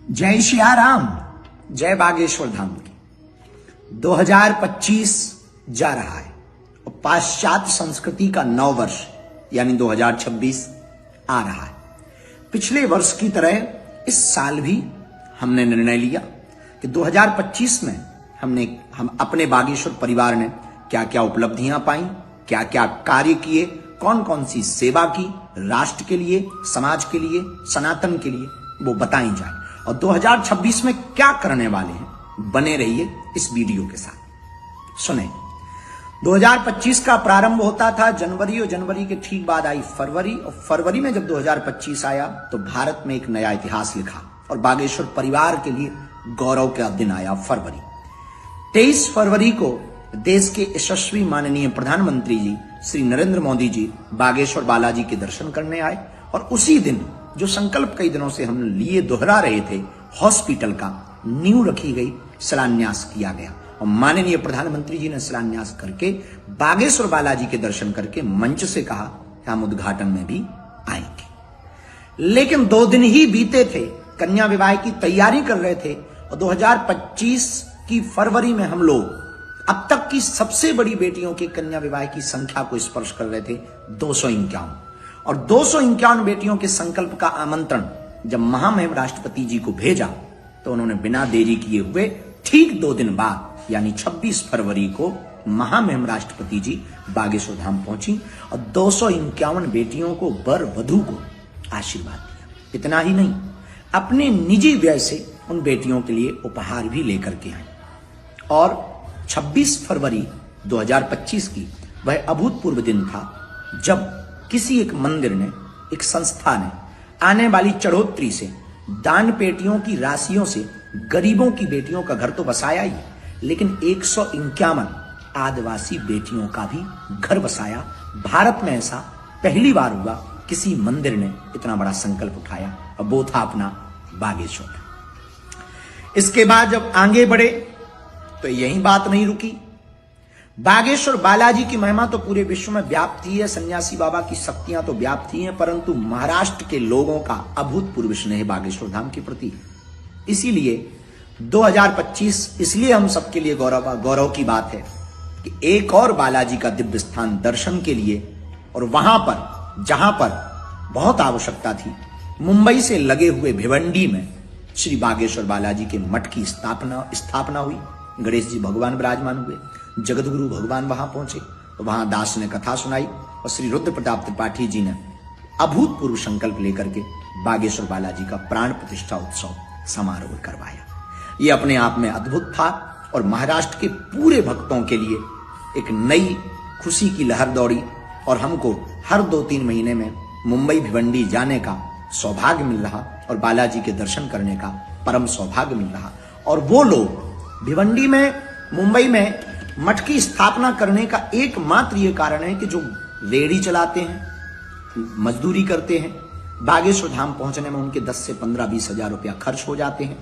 जय सिया राम, जय बागेश्वर धाम की। 2025 जा रहा है और पाश्चात्य संस्कृति का नव वर्ष यानी 2026 आ रहा है। पिछले वर्ष की तरह इस साल भी हमने निर्णय लिया कि 2025 में हम अपने बागेश्वर परिवार ने क्या क्या उपलब्धियां पाई, क्या क्या कार्य किए, कौन कौन सी सेवा की, राष्ट्र के लिए, समाज के लिए, सनातन के लिए, वो बताई जाए और 2026 में क्या करने वाले हैं। बने रहिए इस वीडियो के साथ। सुने, 2025 का प्रारंभ होता था जनवरी और जनवरी के ठीक बाद आई फरवरी और फरवरी में जब 2025 आया तो भारत में एक नया इतिहास लिखा और बागेश्वर परिवार के लिए गौरव का दिन आया। फरवरी 23 फरवरी को देश के यशस्वी माननीय प्रधानमंत्री जी श्री नरेंद्र मोदी जी बागेश्वर बालाजी के दर्शन करने आए और उसी दिन जो संकल्प कई दिनों से हम लिए दोहरा रहे थे, हॉस्पिटल का नींव रखी गई, शिलान्यास किया गया और माननीय प्रधानमंत्री जी ने शिलान्यास करके बागेश्वर बालाजी के दर्शन करके मंच से कहा कि हम उद्घाटन में भी आएंगे। लेकिन 2 दिन ही बीते थे, कन्या विवाह की तैयारी कर रहे थे और 2025 की फरवरी में हम लोग अब तक की सबसे बड़ी बेटियों के कन्या विवाह की संख्या को स्पर्श कर रहे थे, 251 और 251 बेटियों के संकल्प का आमंत्रण जब महामहिम राष्ट्रपति जी को भेजा तो उन्होंने बिना देरी किए हुए ठीक 2 दिन बाद यानी 26 फरवरी को महामहिम राष्ट्रपति जी बागेश्वर धाम पहुंची और 251 बेटियों को वर वधू को आशीर्वाद दिया। इतना ही नहीं, अपने निजी व्यय से उन बेटियों के लिए उपहार भी लेकर के आए और 26 फरवरी 2025 की वह अभूतपूर्व दिन था जब किसी एक मंदिर ने, एक संस्था ने आने वाली चढ़ोतरी से, दान पेटियों की राशियों से गरीबों की बेटियों का घर तो बसाया ही, लेकिन 151 आदिवासी बेटियों का भी घर बसाया। भारत में ऐसा पहली बार हुआ, किसी मंदिर ने इतना बड़ा संकल्प उठाया और वो था अपना बागेश्वर। इसके बाद जब आगे बढ़े तो यही बात नहीं रुकी। बागेश्वर बालाजी की महिमा तो पूरे विश्व में व्याप्त ही है, सन्यासी बाबा की शक्तियां तो व्याप्त ही हैं, परंतु महाराष्ट्र के लोगों का अभूतपूर्व स्नेह बागेश्वर धाम के प्रति। इसीलिए 2025 इसलिए हम सबके लिए गौरव की बात है कि एक और बालाजी का दिव्य स्थान दर्शन के लिए और वहां पर जहां पर बहुत आवश्यकता थी, मुंबई से लगे हुए भिवंडी में श्री बागेश्वर बालाजी के मठ की स्थापना हुई। गणेश जी भगवान विराजमान हुए, जगतगुरु भगवान वहां पहुंचे तो वहां दास ने कथा सुनाई और श्री रुद्र प्रताप त्रिपाठी जी ने अभूतपूर्व संकल्प लेकर के बागेश्वर बालाजी का प्राण प्रतिष्ठा उत्सव समारोह करवाया। ये अपने आप में अद्भुत था और महाराष्ट्र के पूरे भक्तों के लिए एक नई खुशी की लहर दौड़ी और हमको हर 2-3 महीने में मुंबई भिवंडी जाने का सौभाग्य मिल रहा और बालाजी के दर्शन करने का परम सौभाग्य मिल रहा। और वो लोग भिवंडी में, मुंबई में मठ की स्थापना करने का एकमात्र ये कारण है कि जो रेहड़ी चलाते हैं, मजदूरी करते हैं, बागेश्वर धाम पहुंचने में उनके 10 से 15-20 हजार रुपया खर्च हो जाते हैं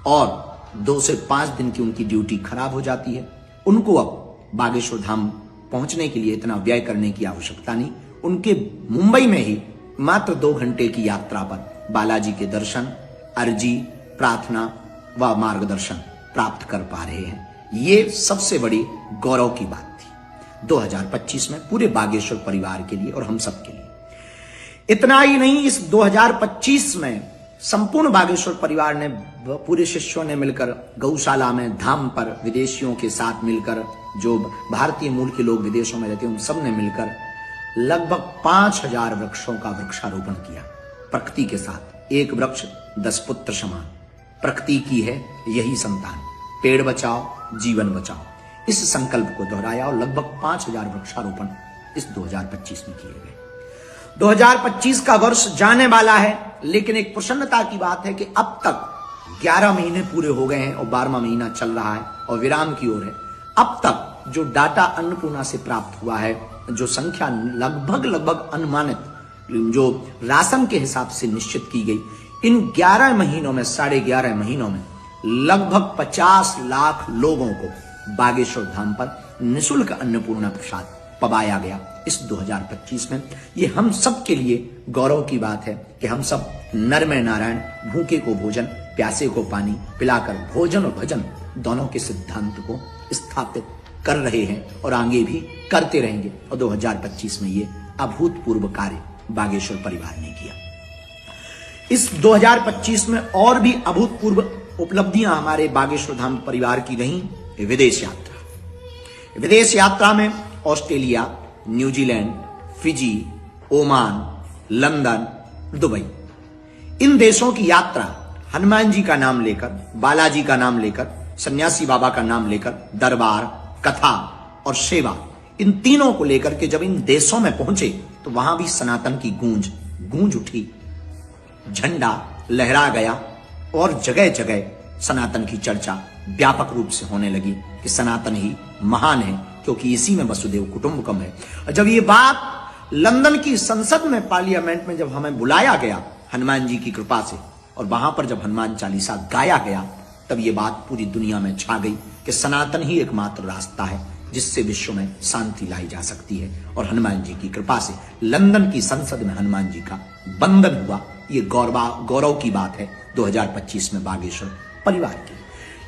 और 2 से 5 दिन की उनकी ड्यूटी खराब हो जाती है। उनको अब बागेश्वर धाम पहुंचने के लिए इतना व्यय करने की आवश्यकता नहीं। उनके मुंबई में ही मात्र 2 घंटे की यात्रा पर बालाजी के दर्शन, अर्जी, प्रार्थना व मार्गदर्शन प्राप्त कर पा रहे हैं। ये सबसे बड़ी गौरव की बात थी 2025 में पूरे बागेश्वर परिवार के लिए और हम सब के लिए। इतना ही नहीं, इस 2025 में संपूर्ण बागेश्वर परिवार ने, पूरे शिष्यों ने मिलकर गौशाला में, धाम पर विदेशियों के साथ मिलकर, जो भारतीय मूल के लोग विदेशों में रहते हैं उन सब ने मिलकर लगभग 5000 वृक्षों का वृक्षारोपण किया प्रकृति के साथ। एक वृक्ष 10 पुत्र समान, प्रकृति की है यही संतान, पेड़ बचाओ जीवन बचाओ, इस संकल्प को दोहराया और लगभग 5000 वृक्षारोपण इस 2025 में किए गए। 2025 का वर्ष जाने वाला है, लेकिन एक प्रसन्नता की बात है कि अब तक 11 महीने पूरे हो गए हैं और 12वां महीना चल रहा है और विराम की ओर है। अब तक जो डाटा अन्नपूर्णा से प्राप्त हुआ है, जो संख्या लगभग अनुमानित, जो राशन के हिसाब से निश्चित की गई, इन 11 महीनों में, 11.5 महीनों में लगभग 50 लाख लोगों को बागेश्वर धाम पर निःशुल्क अन्नपूर्णा प्रसाद पवाया गया इस 2025 में। ये हम सब के लिए गौरव की बात है कि हम सब नर में नारायण, भूखे को भोजन, प्यासे को पानी पिलाकर भोजन और भजन दोनों के सिद्धांत को स्थापित कर रहे हैं और आगे भी करते रहेंगे। और 2025 में ये अभूतपूर्व कार्य बागेश्वर परिवार ने किया। इस 2025 में और भी अभूतपूर्व उपलब्धियां हमारे बागेश्वर धाम परिवार की रही। विदेश यात्रा, विदेश यात्रा में Australia, New Zealand, Fiji, Oman, London, Dubai, इन देशों की यात्रा हनुमान जी का नाम लेकर, बालाजी का नाम लेकर, सन्यासी बाबा का नाम लेकर, दरबार, कथा और सेवा, इन तीनों को लेकर के जब इन देशों में पहुंचे तो वहां भी सनातन की गूंज उठी, झंडा लहरा गया और जगह जगह सनातन की चर्चा व्यापक रूप से होने लगी कि सनातन ही महान है, क्योंकि इसी में वसुदेव कुटुंबकम है। और जब ये बात लंदन की संसद में, पार्लियामेंट में जब हमें बुलाया गया हनुमान जी की कृपा से, और वहां पर जब हनुमान चालीसा गाया गया, तब ये बात पूरी दुनिया में छा गई कि सनातन ही एकमात्र रास्ता है जिससे विश्व में शांति लाई जा सकती है। और हनुमान जी की कृपा से लंदन की संसद में हनुमान जी का वंदन हुआ। ये गौरव की बात है 2025 में बागेश्वर परिवार की।